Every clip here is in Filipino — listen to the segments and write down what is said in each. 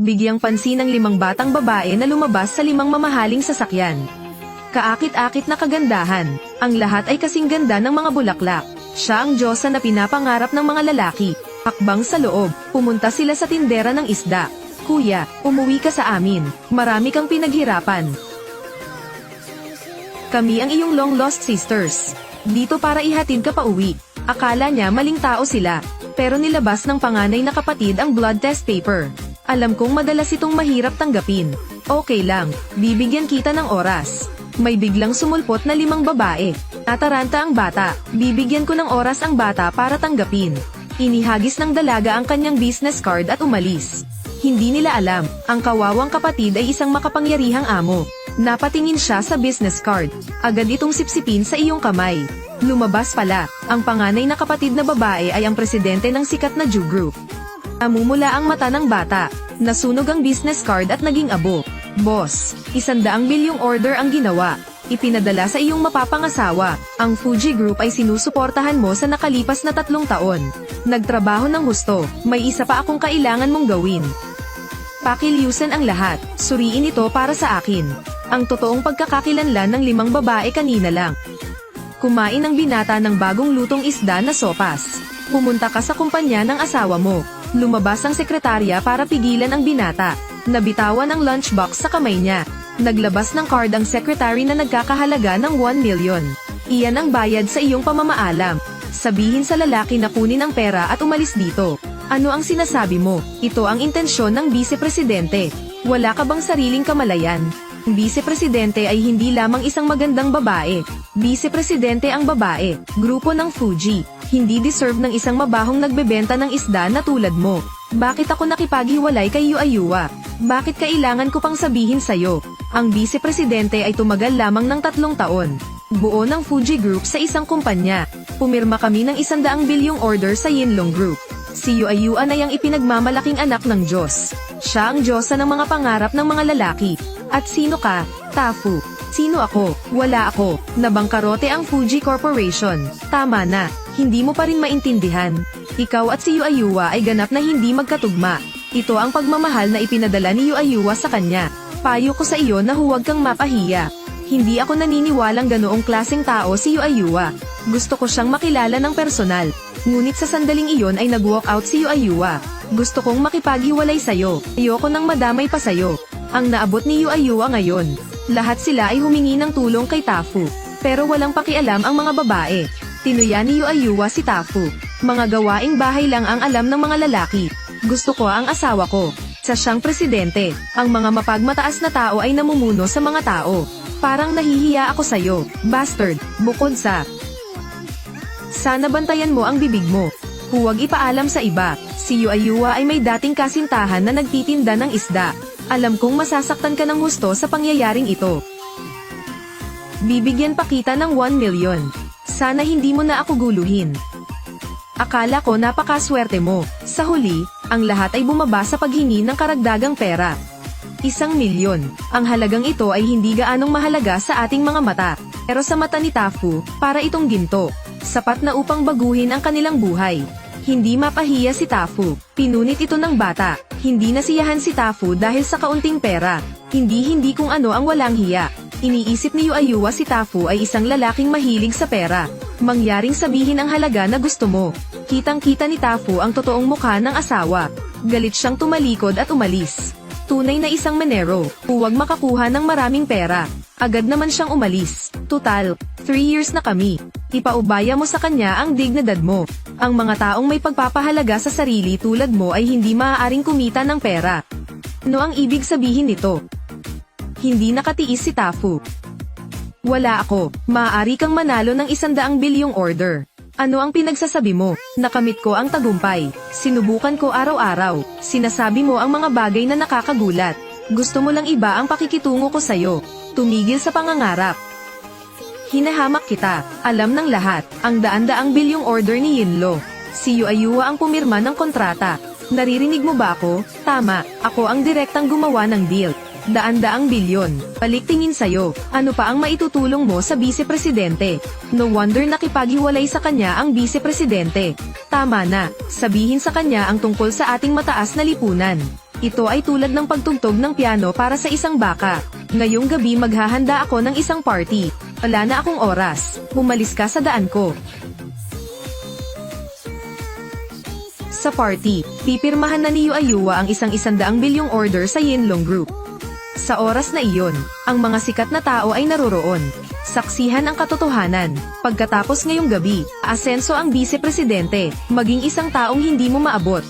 Bigyang pansin ng 5 batang babae na lumabas sa 5 mamahaling sasakyan. Kaakit-akit na kagandahan, ang lahat ay kasing ganda ng mga bulaklak. Siya ang diyosa na pinapangarap ng mga lalaki. Hakbang sa loob, pumunta sila sa tindera ng isda. Kuya, umuwi ka sa amin, marami kang pinaghirapan. Kami ang iyong long lost sisters. Dito para ihatid ka pa uwi. Akala niya maling tao sila, pero nilabas ng panganay na kapatid ang blood test paper. Alam kong madalas itong mahirap tanggapin. Okay lang, bibigyan kita ng oras. May biglang sumulpot na 5 babae. Nataranta ang bata, bibigyan ko ng oras ang bata para tanggapin. Inihagis ng dalaga ang kanyang business card at umalis. Hindi nila alam, ang kawawang kapatid ay isang makapangyarihang amo. Napatingin siya sa business card. Agad itong sipsipin sa iyong kamay. Lumabas pala, ang panganay na kapatid na babae ay ang presidente ng sikat na Jew Group. Namumula ang mata ng bata. Nasunog ang business card at naging abo. Boss, 100 milyong order ang ginawa. Ipinadala sa iyong mapapangasawa. Ang Fuji Group ay sinusuportahan mo sa nakalipas na 3 taon. Nagtrabaho ng husto, may isa pa akong kailangan mong gawin. Pakilyusan ang lahat, suriin ito para sa akin. Ang totoong pagkakakilanlan ng 5 babae kanina lang. Kumain ng binata ng bagong lutong isda na sopas. Pumunta ka sa kumpanya ng asawa mo. Lumabas ang sekretarya para pigilan ang binata. Nabitawan ang lunchbox sa kamay niya. Naglabas ng card ang secretary na nagkakahalaga ng 1 million. Iyan ang bayad sa iyong pamamaalam. Sabihin sa lalaki na kunin ang pera at umalis dito. Ano ang sinasabi mo? Ito ang intensyon ng vice-presidente. Wala ka bang sariling kamalayan? Ang vice-presidente ay hindi lamang isang magandang babae. Vice-presidente ang babae, grupo ng Fuji. Hindi deserve ng isang mabahong nagbebenta ng isda na tulad mo. Bakit ako nakipaghiwalay kay Yuayua? Bakit kailangan ko pang sabihin sa'yo? Ang vice-presidente ay tumagal lamang ng 3 taon. Buo ng Fuji Group sa isang kumpanya. Pumirma kami ng 100 bilyong order sa Yinlong Group. Si Yuayua ay ang ipinagmamalaking anak ng Diyos. Siya ang Diyosa ng mga pangarap ng mga lalaki. At sino ka? Tafu. Sino ako? Wala ako. Nabangkarote ang Fuji Corporation. Tama na. Hindi mo pa rin maintindihan. Ikaw at si Yuayua ay ganap na hindi magkatugma. Ito ang pagmamahal na ipinadala ni Yuayua sa kanya. Payo ko sa iyo na huwag kang mapahiya. Hindi ako naniniwalang ganoong klaseng tao si Yuayua. Gusto ko siyang makilala ng personal. Ngunit sa sandaling iyon ay nag-walk out si Yuayua. Gusto kong makipaghiwalay sa'yo. Ayoko nang madamay pa sa'yo. Ang naabot ni Yuayua ngayon. Lahat sila ay humingi ng tulong kay Tafu. Pero walang pakialam ang mga babae. Tinuya ni Yuayua si Tafu. Mga gawaing bahay lang ang alam ng mga lalaki. Gusto ko ang asawa ko. Sa siyang presidente, ang mga mapagmataas na tao ay namumuno sa mga tao. Parang nahihiya ako sa'yo, bastard, bukod sa... Sana bantayan mo ang bibig mo. Huwag ipaalam sa iba, si Yuayua ay may dating kasintahan na nagtitinda ng isda. Alam kong masasaktan ka ng husto sa pangyayaring ito. Bibigyan pa kita ng 1 million. Sana hindi mo na ako guluhin. Akala ko napakaswerte mo. Sa huli, ang lahat ay bumaba sa paghingi ng karagdagang pera. 1 milyon. Ang halagang ito ay hindi gaanong mahalaga sa ating mga mata. Pero sa mata ni Tafu, para itong ginto. Sapat na upang baguhin ang kanilang buhay. Hindi mapahiya si Tafu. Pinunit ito ng bata. Hindi nasiyahan si Tafu dahil sa kaunting pera. Hindi kung ano ang walang hiya. Iniisip ni Yuayua si Tafu ay isang lalaking mahilig sa pera. Mangyaring sabihin ang halaga na gusto mo. Kitang-kita ni Tafu ang totoong mukha ng asawa. Galit siyang tumalikod at umalis. Tunay na isang menero, huwag makakuha ng maraming pera. Agad naman siyang umalis. Tutal, 3 years na kami. Ipaubaya mo sa kanya ang dignidad mo. Ang mga taong may pagpapahalaga sa sarili tulad mo ay hindi maaaring kumita ng pera. Ano ang ibig sabihin nito? Hindi nakatiis si Tafu. Wala ako, maaari kang manalo ng 100 bilyong order. Ano ang pinagsasabi mo? Nakamit ko ang tagumpay. Sinubukan ko araw-araw. Sinasabi mo ang mga bagay na nakakagulat. Gusto mo lang iba ang pakikitungo ko sa'yo. Tumigil sa pangangarap. Hinahamak kita. Alam ng lahat, ang daan-daang bilyong order ni Yinlo. Si Yuayua ang pumirma ng kontrata. Naririnig mo ba ako? Tama, ako ang direktang gumawa ng deal. Daan-daang bilyon. Paliktingin sa'yo. Ano pa ang maitutulong mo sa vice-presidente? No wonder nakipaghiwalay sa kanya ang vice-presidente. Tama na. Sabihin sa kanya ang tungkol sa ating mataas na lipunan. Ito ay tulad ng pagtugtog ng piano para sa isang baka. Ngayong gabi maghahanda ako ng isang party. Wala na akong oras. Umalis ka sa daan ko. Sa party, pipirmahan na ni Yuayua ang 100 bilyong order sa Yinlong Group. Sa oras na iyon, ang mga sikat na tao ay naroroon. Saksihan ang katotohanan. Pagkatapos ngayong gabi, aasenso ang vice-presidente, maging isang taong hindi mo maabot.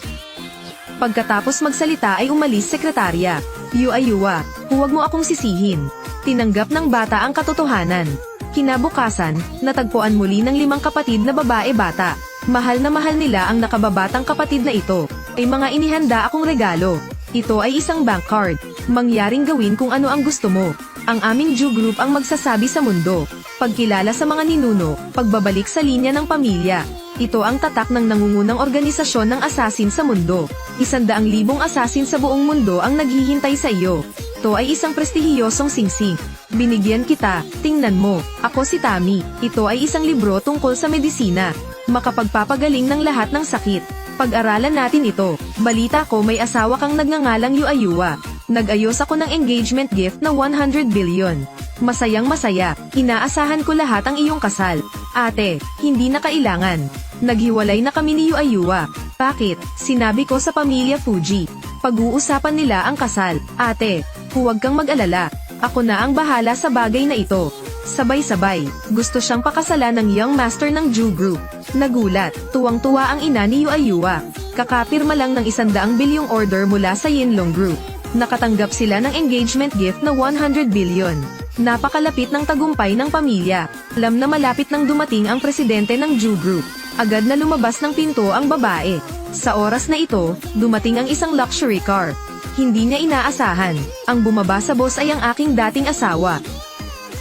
Pagkatapos magsalita ay umalis sekretarya. Yuayua, huwag mo akong sisihin. Tinanggap ng bata ang katotohanan. Kinabukasan, natagpuan muli ng 5 kapatid na babae-bata. Mahal na mahal nila ang nakababatang kapatid na ito. Ay mga inihanda akong regalo. Ito ay isang bank card. Mangyaring gawin kung ano ang gusto mo. Ang aming Ju Group ang magsasabi sa mundo. Pagkilala sa mga ninuno, pagbabalik sa linya ng pamilya. Ito ang tatak ng nangungunang organisasyon ng asasin sa mundo. 100,000 asasin sa buong mundo ang naghihintay sa iyo. Ito ay isang prestihiyosong singsing. Binigyan kita, tingnan mo. Ako si Tami. Ito ay isang libro tungkol sa medisina. Makapagpapagaling ng lahat ng sakit. Pag-aralan natin ito. Balita ko may asawa kang nagngangalang Yuayua. Nag-ayos ako ng engagement gift na 100 billion. Masayang masaya. Inaasahan ko lahat ang iyong kasal. Ate, hindi na kailangan. Naghiwalay na kami ni Yuayua. Bakit? Sinabi ko sa pamilya Fuji. Pag-uusapan nila ang kasal. Ate, huwag kang mag-alala. Ako na ang bahala sa bagay na ito. Sabay-sabay, gusto siyang pakasalan ng young master ng Ju Group. Nagulat, tuwang-tuwa ang ina ni Yuayua. Kakapirma lang ng 100 bilyong order mula sa Yinlong Group. Nakatanggap sila ng engagement gift na 100 billion. Napakalapit ng tagumpay ng pamilya. Alam na malapit nang dumating ang presidente ng Ju Group. Agad na lumabas ng pinto ang babae. Sa oras na ito, dumating ang isang luxury car. Hindi niya inaasahan. Ang bumaba sa boss ay ang aking dating asawa.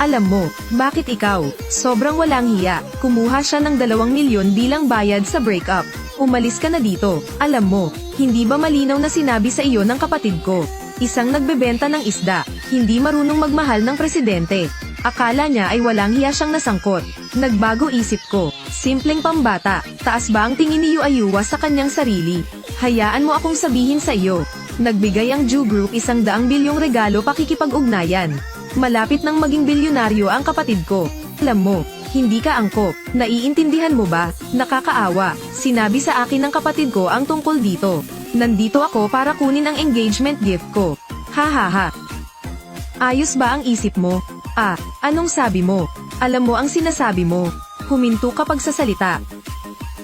Alam mo, bakit ikaw? Sobrang walang hiya. Kumuha siya ng 2 milyon bilang bayad sa breakup. Umalis ka na dito. Alam mo, hindi ba malinaw na sinabi sa iyo ng kapatid ko? Isang nagbebenta ng isda, hindi marunong magmahal ng presidente. Akala niya ay walang hiya siyang nasangkot. Nagbago isip ko. Simpleng pambata, taas ba ang tingin ni Yuayua sa kanyang sarili? Hayaan mo akong sabihin sa iyo. Nagbigay ang Ju Group 100 bilyong regalo pakikipag-ugnayan. Malapit nang maging bilyonaryo ang kapatid ko. Alam mo, hindi ka angkop. Naiintindihan mo ba? Nakakaawa. Sinabi sa akin ng kapatid ko ang tungkol dito. Nandito ako para kunin ang engagement gift ko. Ha ha ha. Ayos ba ang isip mo? Anong sabi mo? Alam mo ang sinasabi mo. Huminto kapag sasalita.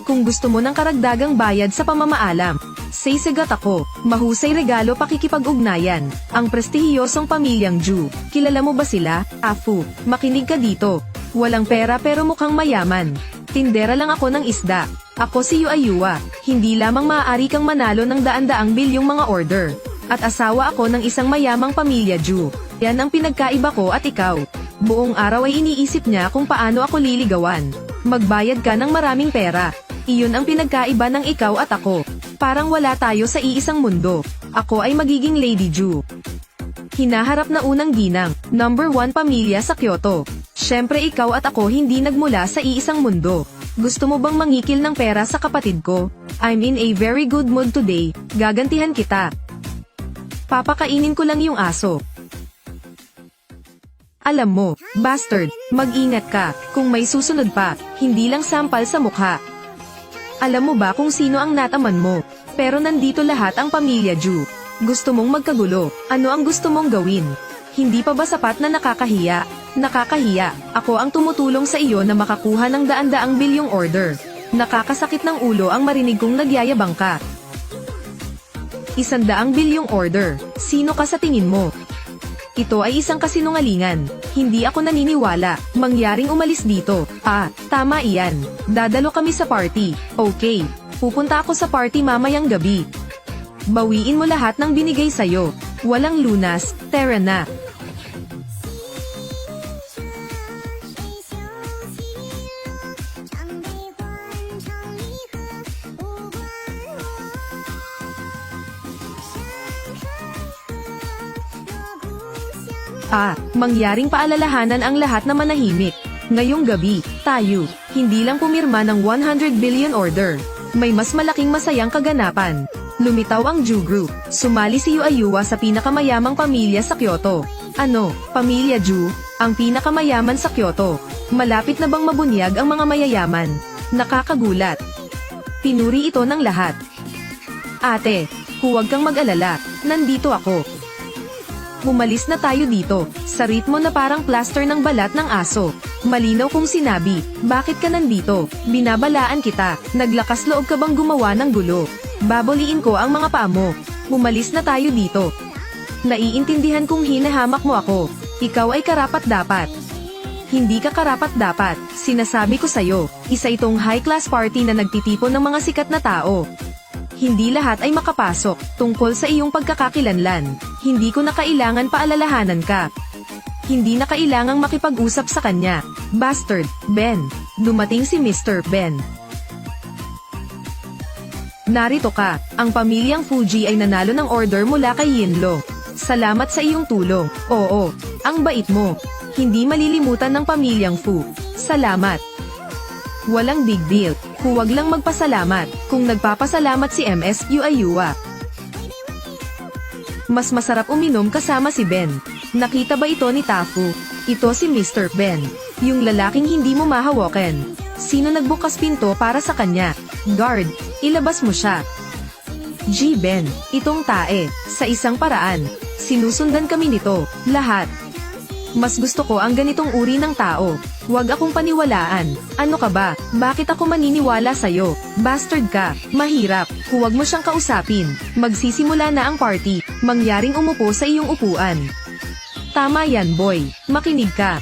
Kung gusto mo ng karagdagang bayad sa pamamaalam, say sagat ako. Mahusay regalo pakikipag-ugnayan. Ang prestihiyosong pamilyang Ju. Kilala mo ba sila? Afu, makinig ka dito. Walang pera pero mukhang mayaman. Tindera lang ako ng isda. Ako si Yuayua. Hindi lamang maaari kang manalo ng daan-daang bilyong mga order. At asawa ako ng isang mayamang pamilya Ju. Yan ang pinagkaiba ko at ikaw. Buong araw ay iniisip niya kung paano ako liligawan. Magbayad ka ng maraming pera. Iyon ang pinagkaiba ng ikaw at ako. Parang wala tayo sa iisang mundo. Ako ay magiging Lady Ju. Hinaharap na unang ginang, number 1 pamilya sa Kyoto. Siyempre ikaw at ako hindi nagmula sa iisang mundo. Gusto mo bang mangikil ng pera sa kapatid ko? I'm in a very good mood today. Gagantihan kita. Papakainin ko lang yung aso. Alam mo, bastard, mag-ingat ka. Kung may susunod pa, hindi lang sampal sa mukha. Alam mo ba kung sino ang nataman mo? Pero nandito lahat ang pamilya Ju. Gusto mong magkagulo. Ano ang gusto mong gawin? Hindi pa ba sapat na nakakahiya? Nakakahiya. Ako ang tumutulong sa iyo na makakuha ng daan-daang bilyong order. Nakakasakit ng ulo ang marinig kong nagyayabang ka. 100 bilyong order. Sino ka sa tingin mo? Ito ay isang kasinungalingan. Hindi ako naniniwala. Mangyaring umalis dito. Tama iyan. Dadalo kami sa party. Okay. Pupunta ako sa party mamayang gabi. Bawiin mo lahat ng binigay sayo. Walang lunas. Tara na. Mangyaring paalalahanan ang lahat na manahimik. Ngayong gabi, tayo, hindi lang pumirma ng 100 billion order. May mas malaking masayang kaganapan. Lumitaw ang Ju Group. Sumali si Yuayuwa sa pinakamayamang pamilya sa Kyoto. Ano, pamilya Ju? Ang pinakamayaman sa Kyoto. Malapit na bang mabunyag ang mga mayayaman? Nakakagulat. Pinuri ito ng lahat. Ate, huwag kang mag-alala. Nandito ako. Umalis na tayo dito, sa ritmo na parang plaster ng balat ng aso. Malinaw kong sinabi, bakit ka nandito? Binabalaan kita, naglakas loob ka bang gumawa ng gulo? Baboliin ko ang mga paa mo. Umalis na tayo dito. Naiintindihan kong hinahamak mo ako. Ikaw ay karapat-dapat. Hindi ka karapat-dapat, sinasabi ko sa'yo. Isa itong high-class party na nagtitipon ng mga sikat na tao. Hindi lahat ay makapasok, tungkol sa iyong pagkakakilanlan. Hindi ko na kailangan paalalahanan ka. Hindi na kailangang makipag-usap sa kanya. Bastard, Ben. Dumating si Mr. Ben. Narito ka, ang pamilyang Fuji ay nanalo ng order mula kay Yinlo. Salamat sa iyong tulong. Oo, ang bait mo. Hindi malilimutan ng pamilyang Fu. Salamat. Walang big deal. Huwag lang magpasalamat kung nagpapasalamat si MS Yuayuwa. Mas masarap uminom kasama si Ben. Nakita ba ito ni Tafu? Ito si Mr. Ben. Yung lalaking hindi mo mahawakan. Sino nagbukas pinto para sa kanya? Guard, ilabas mo siya. G. Ben, itong tae, sa isang paraan. Sinusundan kami nito, lahat. Mas gusto ko ang ganitong uri ng tao. Huwag akong paniwalaan. Ano ka ba? Bakit ako maniniwala sa'yo? Bastard ka. Mahirap. Huwag mo siyang kausapin. Magsisimula na ang party. Mangyaring umupo sa iyong upuan. Tama yan, boy. Makinig ka.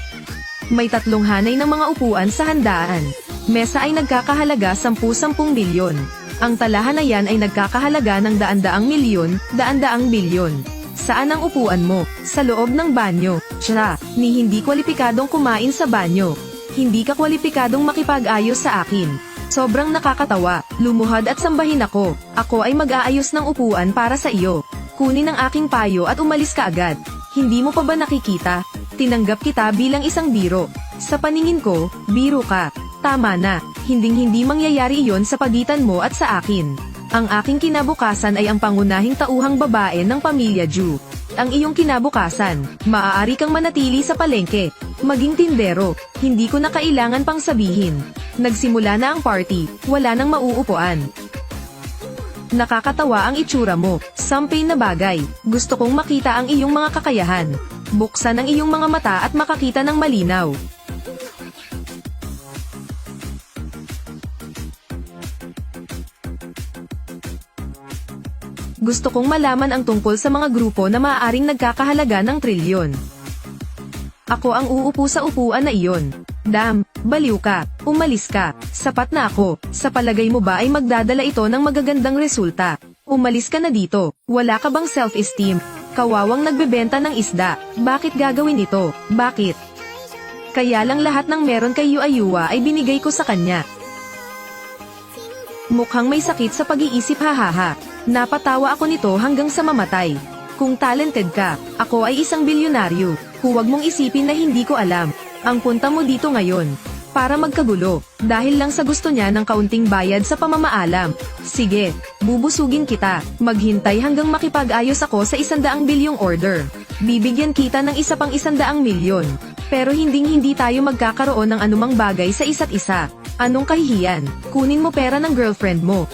May 3 hanay ng mga upuan sa handaan. Mesa ay nagkakahalaga 10-10 milyon. Ang talahan na yan ay nagkakahalaga ng daan-daang milyon, daan-daang bilyon. Saan ang upuan mo? Sa loob ng banyo. Siya, ni hindi kwalipikadong kumain sa banyo. Hindi ka kwalipikadong makipag-ayos sa akin. Sobrang nakakatawa. Lumuhad at sambahin ako. Ako ay mag-aayos ng upuan para sa iyo. Kunin ang aking payo at umalis ka agad. Hindi mo pa ba nakikita? Tinanggap kita bilang isang biro. Sa paningin ko, biro ka. Tama na. Hinding-hindi mangyayari iyon sa pagitan mo at sa akin. Ang aking kinabukasan ay ang pangunahing tauhang babae ng pamilya Ju. Ang iyong kinabukasan, maaari kang manatili sa palengke, maging tindero, hindi ko na kailangan pang sabihin. Nagsimula na ang party, wala nang mauupuan. Nakakatawa ang itsura mo, sampay na bagay, gusto kong makita ang iyong mga kakayahan. Buksan ang iyong mga mata at makakita ng malinaw. Gusto kong malaman ang tungkol sa mga grupo na maaaring nagkakahalaga ng trilyon. Ako ang uupo sa upuan na iyon. Damn, baliw ka, umalis ka, sapat na ako, sa palagay mo ba ay magdadala ito ng magagandang resulta? Umalis ka na dito, wala ka bang self-esteem? Kawawang nagbebenta ng isda, bakit gagawin ito? Bakit? Kaya lang lahat ng meron kay Yuayuwa ay binigay ko sa kanya. Mukhang may sakit sa pag-iisip, hahaha. Napatawa ako nito hanggang sa mamatay. Kung talented ka, ako ay isang bilyonaryo. Huwag mong isipin na hindi ko alam. Ang punta mo dito ngayon, para magkagulo, dahil lang sa gusto niya ng kaunting bayad sa pamamaalam. Sige, bubusugin kita. Maghintay hanggang makipag-ayos ako sa 100 bilyong order. Bibigyan kita ng isa pang 100 milyon. Pero hindi tayo magkakaroon ng anumang bagay sa isa't isa. Anong kahihiyan? Kunin mo pera ng girlfriend mo.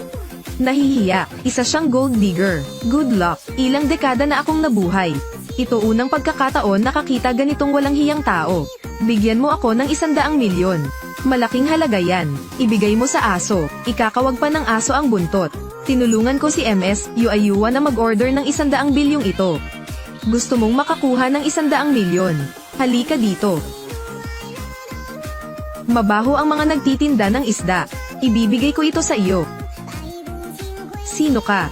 Nahihiya, isa siyang gold digger. Good luck, ilang dekada na akong nabuhay. Ito unang pagkakataon nakakita ganitong walang hiyang tao. Bigyan mo ako ng 100 milyon. Malaking halaga yan. Ibigay mo sa aso, ikakawag pa ng aso ang buntot. Tinulungan ko si MS Yuayuwa na mag-order ng 100 bilyong ito. Gusto mong makakuha ng 100 milyon. Halika dito. Mabaho ang mga nagtitinda ng isda. Ibibigay ko ito sa iyo. Sino ka?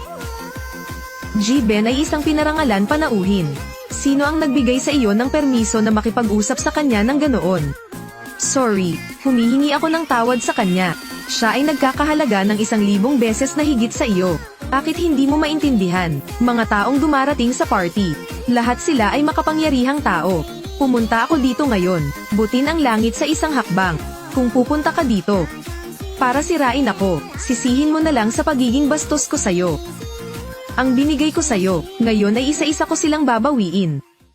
G. Ben ay isang pinarangalan panauhin. Sino ang nagbigay sa iyo ng permiso na makipag-usap sa kanya ng ganoon? Sorry, humihingi ako ng tawad sa kanya. Siya ay nagkakahalaga ng 1,000 beses na higit sa iyo. Bakit hindi mo maintindihan? Mga taong dumarating sa party. Lahat sila ay makapangyarihang tao. Pumunta ako dito ngayon. Butin ang langit sa isang hakbang. Kung pupunta ka dito, para sirain ako, sisihin mo na lang sa pagiging bastos ko sa'yo. Ang binigay ko sa'yo, ngayon ay isa-isa ko silang babawiin.